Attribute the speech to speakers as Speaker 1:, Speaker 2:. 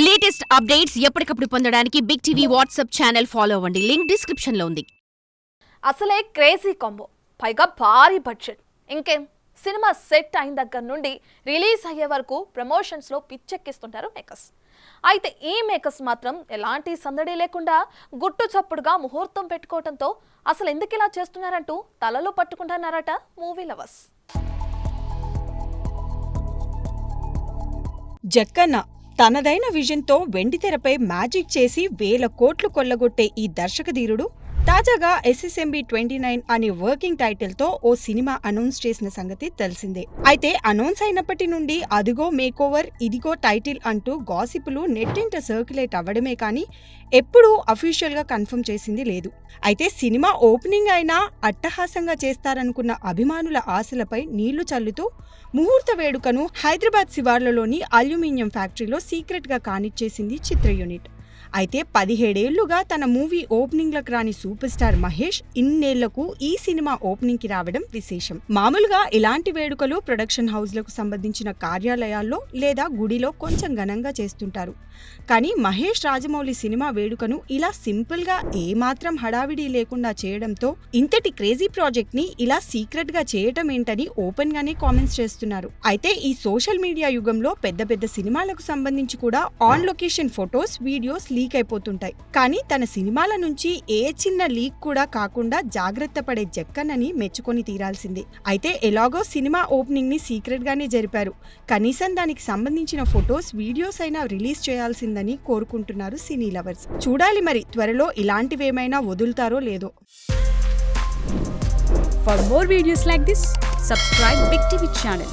Speaker 1: Latest updates ఎప్పటికప్పుడు పొందడానికి big TV WhatsApp channel follow అవ్వండి. లింక్ డిస్క్రిప్షన్ లో ఉంది.
Speaker 2: అసలే క్రేజీ కాంబో, పైగా భారీ బడ్జెట్. ఇంకేం, సినిమా సెట్ అయిన దగ్గర నుండి రిలీజ్ అయ్యే వరకు ప్రమోషన్స్ లో పిచ్చెక్కిస్తుంటారు మేకర్స్. అయితే ఈ మేకర్స్ మాత్రం ఎలాంటి సందడి లేకుండా గుట్టు చప్పుడుగా ముహూర్తం పెట్టుకోవడంతో అసలు ఎందుకు ఇలా చేస్తున్నారంటూ తలలో పట్టుకుంటున్నారట మూవీ లవర్స్.
Speaker 3: జక్కన్న తనదైన విజన్తో వెండితెరపై మ్యాజిక్ చేసి వేల కోట్లు కొల్లగొట్టే ఈ దర్శకధీరుడు తాజాగా SSMB 29 అనే వర్కింగ్ టైటిల్తో ఓ సినిమా అనౌన్స్ చేసిన సంగతి తెలిసిందే. అయితే అనౌన్స్ అయినప్పటి నుండి అదిగో మేకోవర్, ఇదిగో టైటిల్ అంటూ గాసిపులు నెట్టింట సర్క్యులేట్ అవ్వడమే కానీ ఎప్పుడూ అఫీషియల్గా కన్ఫర్మ్ చేసింది లేదు. అయితే సినిమా ఓపెనింగ్ అయినా అట్టహాసంగా చేస్తారనుకున్న అభిమానుల ఆశలపై నీళ్లు చల్లుతూ ముహూర్త వేడుకను హైదరాబాద్ శివార్లలోని అల్యూమినియం ఫ్యాక్టరీలో సీక్రెట్గా కానిచ్చేసింది చిత్ర యూనిట్. అయితే 17 ఏళ్లుగా తన మూవీ ఓపెనింగ్లకు రాని సూపర్ స్టార్ మహేష్ ఇన్నేళ్లకు ఈ సినిమా ఓపెనింగ్కి రావడం విశేషం. మామూలుగా ఇలాంటి వేడుకలు ప్రొడక్షన్ హౌస్లకు సంబంధించిన కార్యాలయాల్లో లేదా గుడిలో కొంచెం ఘనంగా చేస్తుంటారు. కానీ మహేష్ రాజమౌళి సినిమా వేడుకను ఇలా సింపుల్గా ఏమాత్రం హడావిడి లేకుండా చేయడంతో ఇంతటి క్రేజీ ప్రాజెక్ట్ ని ఇలా సీక్రెట్ గా చేయటం ఏంటని ఓపెన్ గానే కామెంట్స్ చేస్తున్నారు. అయితే ఈ సోషల్ మీడియా యుగంలో పెద్ద పెద్ద సినిమాలకు సంబంధించి కూడా on location photos, videos leak అయిపోతుంటాయి. కానీ తన సినిమాల నుంచి ఏ చిన్న లీక్ కూడా కాకుండా జాగ్రత్త పడే జక్కన్నని మెచ్చుకొని తీరాల్సిందే. అయితే ఎలాగో సినిమా ఓపెనింగ్ ని సీక్రెట్ గానే జరిపారు. కనీసం దానికి సంబంధించిన ఫొటోస్, వీడియోస్ అయినా రిలీజ్ చేయాల్సిందని కోరుకుంటున్నారు సినీ లవర్స్. చూడాలి మరి త్వరలో ఇలాంటివేమైనా వదులుతారో లేదో.
Speaker 4: For more videos like this, subscribe Big TV channel.